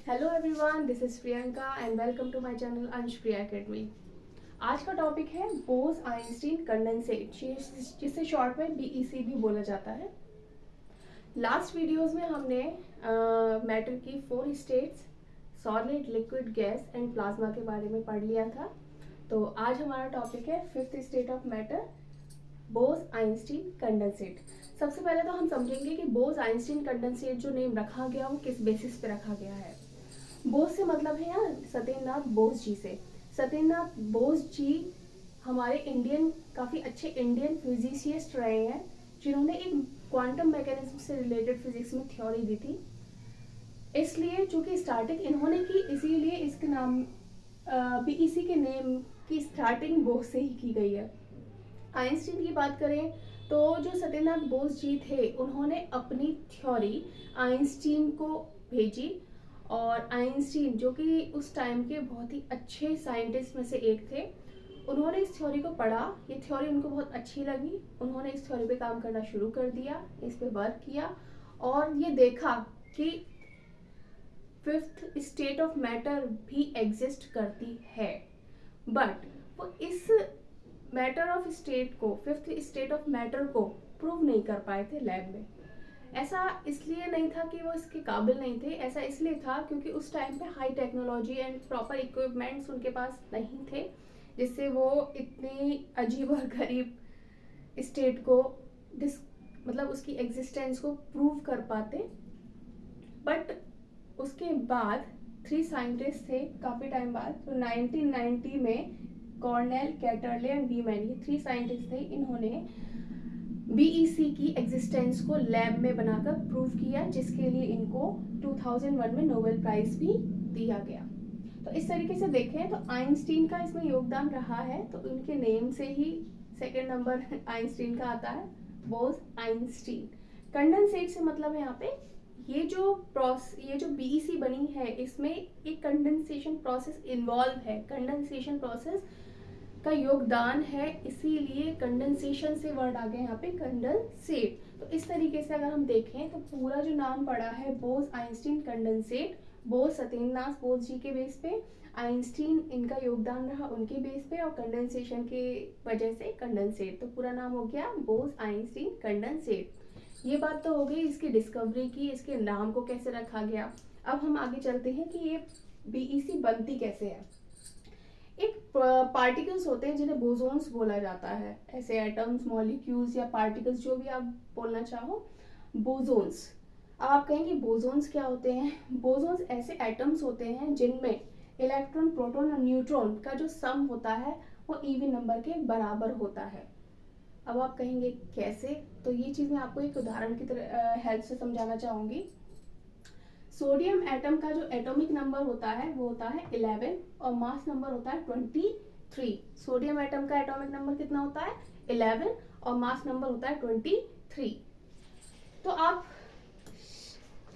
Hello everyone, this is Priyanka and welcome to my channel Ansh Priya academy. आज का topic है Bose Einstein condensate, जिसे short में बीईसी भी बोला जाता है। लास्ट वीडियोस में हमने मैटर की 4 states, solid, liquid, gas and plasma के बारे में पढ़ लिया था। तो आज हमारा टॉपिक है 5th state of matter, Bose Einstein condensate. सबसे पहले तो हम समझेंगे कि बोस आइंस्टीन कंडेंसेट जो नेम रखा गया वो किस बेसिस पे रखा गया है। बोस से मतलब है यार सत्येंद्रनाथ बोस जी से। सत्येंद्रनाथ बोस जी हमारे काफ़ी अच्छे इंडियन फिजिसिस्ट रहे हैं, जिन्होंने एक क्वांटम मैकेनिज्म से रिलेटेड फिजिक्स में थ्योरी दी थी। इसलिए चूंकि स्टार्टिंग इन्होंने की, इसीलिए इसके नाम बीईसी के नेम की स्टार्टिंग बोस से ही की गई है। आइंस्टीन की बात करें तो जो सत्येंद्रनाथ बोस जी थे, उन्होंने अपनी थ्योरी आइंस्टीन को भेजी और आइंस्टीन, जो कि उस टाइम के बहुत ही अच्छे साइंटिस्ट में से एक थे, उन्होंने इस थ्योरी को पढ़ा। ये थ्योरी उनको बहुत अच्छी लगी। उन्होंने इस थ्योरी पे काम करना शुरू कर दिया, इस पे वर्क किया और ये देखा कि 5th स्टेट ऑफ मैटर भी एग्जिस्ट करती है। बट वो इस मैटर ऑफ स्टेट को, 5th स्टेट ऑफ मैटर को प्रूव नहीं कर पाए थे लैब में। ऐसा इसलिए नहीं था कि वो इसके काबिल नहीं थे, ऐसा इसलिए था क्योंकि उस टाइम पे high technology and proper equipments उनके पास नहीं थे, जिससे वो इतनी अजीब और गरीब स्टेट को मतलब उसकी एग्जिस्टेंस को प्रूव कर पाते। बट उसके बाद 3 साइंटिस्ट थे काफ़ी टाइम बाद, तो 1990 में कॉर्नेल, कैटरले एंड वीमैन, ये 3 साइंटिस्ट थे। इन्होंने बीईसी की एग्जिस्टेंस को लैब में बनाकर प्रूव किया, जिसके लिए इनको 2001 में नोबेल प्राइज भी दिया गया। तो इस तरीके से देखें तो आइंस्टीन का इसमें योगदान रहा है, तो उनके नेम से ही सेकंड नंबर आइंस्टीन का आता है, बोस आइंस्टीन। कंडेंसेट से मतलब है यहाँ पे ये जो बीईसी बनी है, इसमें एक कंडेंसेशन प्रोसेस इन्वॉल्व है, कंडेंसेशन प्रोसेस का योगदान है, इसीलिए कंडेंसेशन से वर्ड आ गया यहाँ पे कंडेंसेट। तो इस तरीके से अगर हम देखें तो पूरा जो नाम पड़ा है बोस आइंस्टीन कंडेंसेट, बोस सत्येंद्रनाथ बोस जी के बेस पे, आइंस्टीन इनका योगदान रहा उनके बेस पे, और कंडेंसेशन के वजह से कंडेंसेट। तो पूरा नाम हो गया बोस आइंस्टीन कंडेंसेट। ये बात तो हो गई इसकी डिस्कवरी की, इसके नाम को कैसे रखा गया। अब हम आगे चलते हैं कि ये बीईसी बनती कैसे है। एक पार्टिकल्स होते हैं जिन्हें बोसोन्स बोला जाता है, ऐसे एटम्स, मॉलिक्यूल्स या पार्टिकल्स, जो भी आप बोलना चाहो, बोसोन्स। अब आप कहेंगे बोसोन्स क्या होते हैं। बोसोन्स ऐसे एटम्स होते हैं जिनमें इलेक्ट्रॉन, प्रोटॉन और न्यूट्रॉन का जो सम होता है वो इवन नंबर के बराबर होता है। अब आप कहेंगे कैसे, तो ये चीज़ मैं आपको एक उदाहरण की तरह हेल्प से समझाना चाहूँगी। सोडियम एटम का जो एटॉमिक नंबर होता है वो होता है 11 और मास नंबर होता है 23। सोडियम एटम का एटॉमिक नंबर कितना होता है 11 और मास नंबर होता है 23। तो आप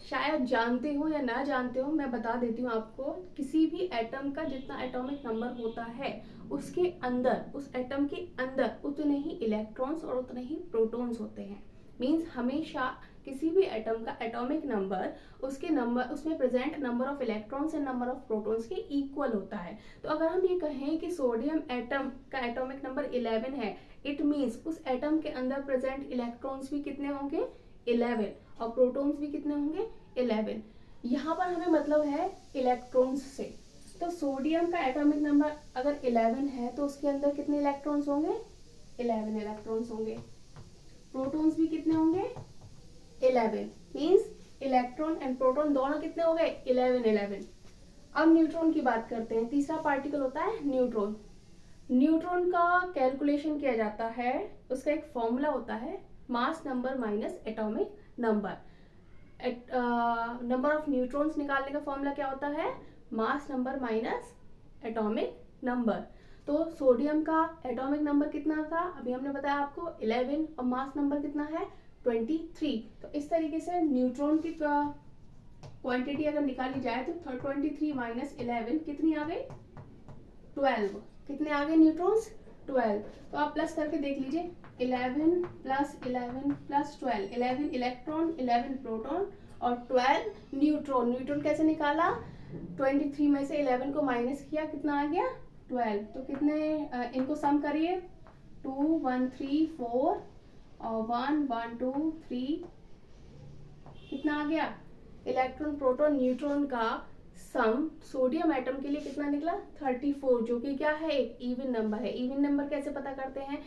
शायद जानते हो या ना जानते हो, मैं बता देती हूँ आपको। किसी भी एटम का जितना एटॉमिक नंबर होता है, उसके अंदर, उस एटम के अंदर उतने ही इलेक्ट्रॉन्स और उतने ही प्रोटॉन्स होते हैं। मीन्स हमेशा किसी भी एटम का एटॉमिक नंबर उसमें present number of electrons and number of protons के इक्वल होता है। तो अगर हम ये कहें कि सोडियम एटम का एटॉमिक नंबर 11 है, इट मीन्स उस एटम के अंदर प्रेजेंट इलेक्ट्रॉन्स भी कितने होंगे 11 और प्रोटॉन्स भी कितने होंगे 11। यहाँ पर हमें मतलब है इलेक्ट्रॉन्स से। तो सोडियम का एटॉमिक नंबर अगर 11 है तो उसके अंदर कितने इलेक्ट्रॉन्स होंगे 11 इलेक्ट्रॉन्स होंगे। प्रोटॉन्स भी कितने होंगे 11। मीन्स इलेक्ट्रॉन एंड प्रोटॉन दोनों कितने हो गए 11। अब न्यूट्रॉन की बात करते हैं। तीसरा पार्टिकल होता है न्यूट्रॉन। न्यूट्रॉन का कैलकुलेशन किया जाता है, उसका एक फॉर्मूला होता है mass number minus atomic number. Number of neutrons निकालने का फॉर्मूला क्या होता है mass number minus atomic number. तो सोडियम का एटॉमिक नंबर कितना था, अभी हमने बताया आपको 11 और मास नंबर कितना है 23। तो इस तरीके से न्यूट्रॉन की क्वांटिटी अगर निकाली जाए तो 23 माइनस 11 कितनी आ गई 12। कितने आ गए न्यूट्रॉन्स 12। तो आप प्लस करके देख लीजिए 11 प्लस 11 प्लस 12, 11 इलेक्ट्रॉन, 11 प्रोटॉन और 12 न्यूट्रॉन। न्यूट्रॉन कैसे निकाला, 23 में से 11 को माइनस किया, कितना आ गया 12। तो कितने इनको सम करिए, 2 1 3 4 और 1 1 2 3, कितना आ गया, इलेक्ट्रॉन प्रोटॉन न्यूट्रॉन का सम सोडियम एटम के लिए कितना निकला 34, जो कि क्या है एक इवन नंबर है। इवन नंबर कैसे पता करते हैं,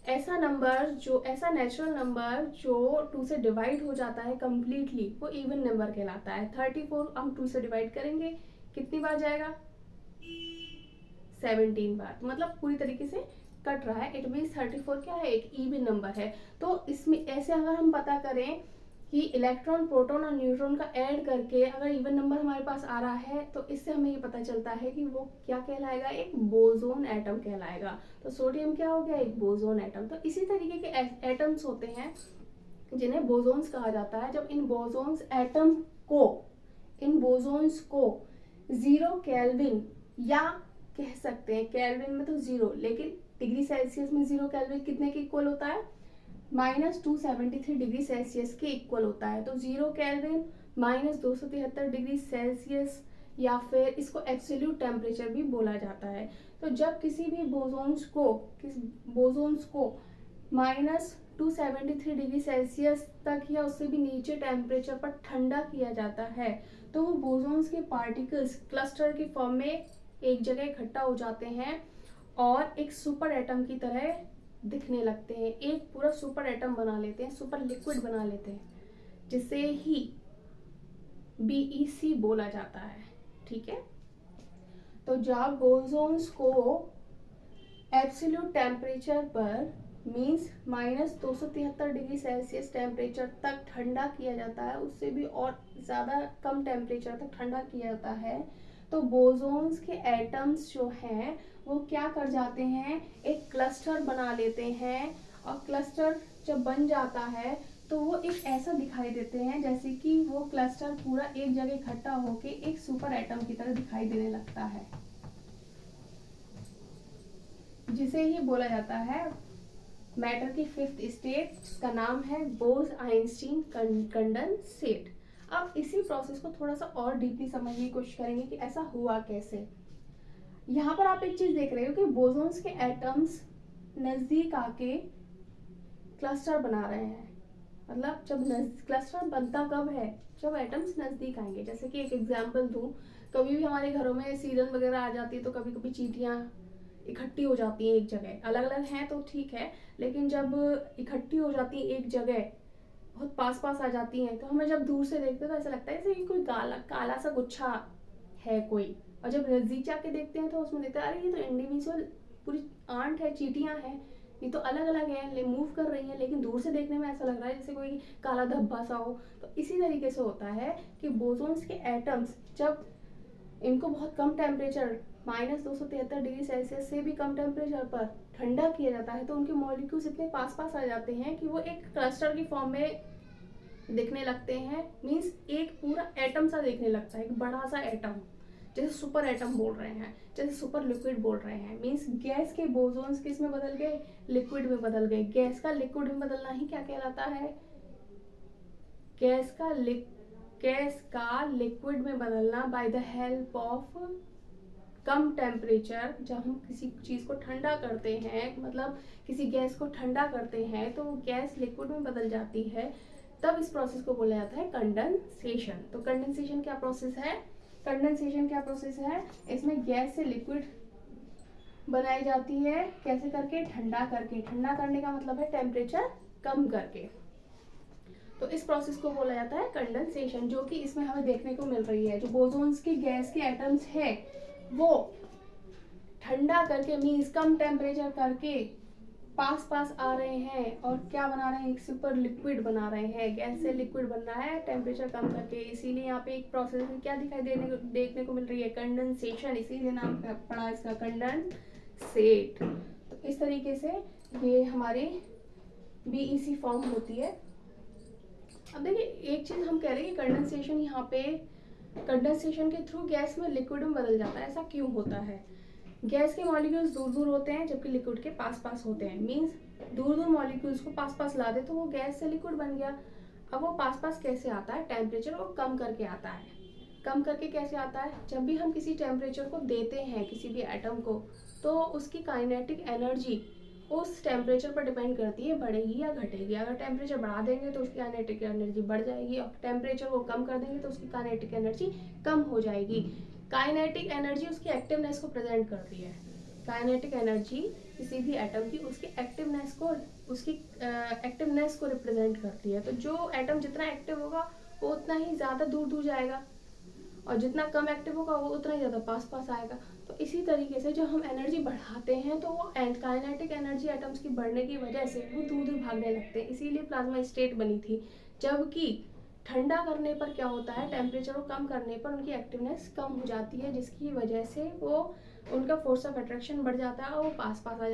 ऐसा नंबर जो ऐसा नेचुरल नंबर जो 2 से डिवाइड हो जाता है कंप्लीटली, वो इवन नंबर कहलाता है। 34 हम 2 से डिवाइड करेंगे, कितनी बार जाएगा 17 बार, मतलब पूरी तरीके से कट रहा है। इट मीन्स 34 क्या है एक इवन नंबर है। तो इसमें ऐसे अगर हम पता करें कि इलेक्ट्रॉन प्रोटॉन और न्यूट्रॉन का ऐड करके अगर इवन नंबर हमारे पास आ रहा है, तो इससे हमें ये पता चलता है कि वो क्या कहलाएगा, एक बोसोन एटम कहलाएगा। तो सोडियम क्या हो गया, एक बोसोन एटम। तो इसी तरीके के एटम्स होते हैं जिन्हें बोसोन्स कहा जाता है। जब इन बोसोन्स एटम को, इन बोसोन्स को 0 केल्विन, या कह सकते हैं केल्विन में तो 0, लेकिन डिग्री सेल्सियस में 0 केल्विन कितने के इक्वल होता है, -273 डिग्री सेल्सियस के इक्वल होता है। तो 0 केल्विन -273 डिग्री सेल्सियस, या फिर इसको एब्सोल्यूट टेम्परेचर भी बोला जाता है। तो जब किसी भी बोसोन्स को -273 डिग्री सेल्सियस तक या उससे भी नीचे टेम्परेचर पर ठंडा किया जाता है, तो वो बोसोन्स के पार्टिकल्स क्लस्टर के फॉर्म में एक जगह इकट्ठा हो जाते हैं और एक सुपर एटम की तरह दिखने लगते हैं, एक पूरा सुपर एटम बना लेते हैं, सुपर लिक्विड बना लेते हैं, जिसे ही BeC बोला जाता है। ठीक है, तो जब बोसोन्स को एब्सोल्यूट टेम्परेचर पर मीन्स -273 डिग्री सेल्सियस टेम्परेचर तक ठंडा किया जाता है, उससे भी और ज़्यादा कम टेम्परेचर तक ठंडा किया जाता है, तो बोसोन्स के एटम्स जो हैं वो क्या कर जाते हैं, एक क्लस्टर बना लेते हैं। और क्लस्टर जब बन जाता है तो वो एक ऐसा दिखाई देते हैं जैसे कि वो क्लस्टर पूरा एक जगह इकट्ठा होके एक सुपर एटम की तरह दिखाई देने लगता है, जिसे ही बोला जाता है मैटर की 5th स्टेट, जिसका नाम है बोस-आइंस्टीन कंडेंसेट। अब इसी प्रोसेस को थोड़ा सा और डीपली समझने की कोशिश करेंगे कि ऐसा हुआ कैसे। यहाँ पर आप एक चीज देख रहे हो कि बोसोन्स के एटम्स नजदीक आके क्लस्टर बना रहे हैं। मतलब जब क्लस्टर बनता कब है, जब एटम्स नजदीक आएंगे। जैसे कि एक एग्जांपल दूं, कभी भी हमारे घरों में सीजन वगैरह आ जाती है तो कभी कभी चींटियां इकट्ठी हो जाती हैं एक जगह, अलग अलग हैं तो ठीक है, लेकिन जब इकट्ठी हो जाती है एक जगह, बहुत पास पास आ जाती हैं, तो हमें जब दूर से देखते हैं तो ऐसा लगता है जैसे कोई काला सा गुच्छा है कोई, और जब नजदीक जाके देखते हैं तो उसमें देखते हैं अरे ये तो इंडिविजुअल पूरी आंट है, चींटियां हैं, ये तो अलग अलग है, मूव कर रही है, लेकिन दूर से देखने में ऐसा लग रहा है जैसे कोई काला धब्बा सा हो। तो इसी तरीके से होता है कि बोसोन्स के एटम्स जब इनको बहुत कम टेम्परेचर -273 डिग्री सेल्सियस से भी कम टेम्परेचर पर ठंडा किया जाता है, तो उनके मॉलिक्यूल्स इतने पास पास आ जाते हैं कि वो एक क्लस्टर की फॉर्म में दिखने लगते हैं। मीन्स एक पूरा एटम सा दिखने लगता है, एक बड़ा सा एटम, जैसे सुपर एटम बोल रहे हैं, जैसे सुपर लिक्विड बोल रहे हैं। मीन्स गैस के बोसोन्स किस में बदल गए, लिक्विड में बदल गए। गैस का लिक्विड में बदलना ही क्या कहलाता है, गैस का लिक्विड में बदलना by the help of come temperature. जब हम किसी चीज को ठंडा करते हैं, मतलब किसी गैस को ठंडा करते हैं, तो वो गैस लिक्विड में बदल जाती है, तब इस प्रोसेस को बोला जाता है कंडेंसेशन। तो कंडेंसेशन क्या प्रोसेस है, कंडेंसेशन क्या प्रोसेस है, इसमें गैस से लिक्विड बनाई जाती है, कैसे करके, ठंडा करके। ठंडा करने का मतलब है टेम्परेचर कम करके। तो इस प्रोसेस को बोला जाता है कंडेंसेशन, जो कि इसमें हमें देखने को मिल रही है। जो बोसोन्स के गैस के एटम्स है वो ठंडा करके मीन्स कम टेम्परेचर करके पास पास आ रहे हैं, और क्या बना रहे हैं, एक सुपर लिक्विड बना रहे हैं। गैस से लिक्विड बन रहा है टेम्परेचर कम करके, इसीलिए यहाँ पे एक प्रोसेस में क्या दिखाई देखने को मिल रही है, कंडेंसेशन, इसीलिए नाम पड़ा इसका कंडेंसेट। तो इस तरीके से ये हमारी BeC फॉर्म होती है। अब देखिए एक चीज हम कह रहे हैं कि कंडेंसेशन, यहाँ पे कंडेंसेशन के थ्रू गैस में लिक्विड में बदल जाता है। ऐसा क्यों होता है, गैस के मॉलिक्यूल्स दूर दूर होते हैं जबकि लिक्विड के पास पास होते हैं। मीन्स दूर दूर मॉलिक्यूल्स को पास पास ला दे तो वो गैस से लिक्विड बन गया। अब वो पास पास कैसे आता है, टेम्परेचर वो कम करके आता है। कम करके कैसे आता है, जब भी हम किसी टेम्परेचर को देते हैं किसी भी एटम को, तो उसकी काइनेटिक एनर्जी उस टेम्परेचर पर डिपेंड करती है, बढ़ेगी या घटेगी। अगर टेम्परेचर बढ़ा देंगे तो उसकी काइनेटिक एनर्जी बढ़ जाएगी, और टेम्परेचर को कम कर देंगे तो उसकी काइनेटिक एनर्जी कम हो जाएगी। काइनेटिक एनर्जी उसकी एक्टिवनेस को प्रेजेंट करती है। काइनेटिक एनर्जी किसी भी एटम की उसकी एक्टिवनेस को रिप्रेजेंट करती है। तो जो एटम जितना एक्टिव होगा वो उतना ही ज़्यादा दूर दूर जाएगा, और जितना कम एक्टिव होगा वो उतना ही ज़्यादा पास पास आएगा। तो इसी तरीके से जब हम एनर्जी बढ़ाते हैं तो वो काइनेटिक एनर्जी एटम्स की बढ़ने की वजह से वो दूर दूर भागने लगते हैं, इसीलिए प्लाज्मा स्टेट बनी थी। जबकि ठंडा करने पर क्या होता है, टेम्परेचर को कम करने पर उनकी एक्टिवनेस कम हो जाती है, जिसकी वजह से वो उनका फोर्स ऑफ अट्रैक्शन बढ़ जाता है और वो पास पास आ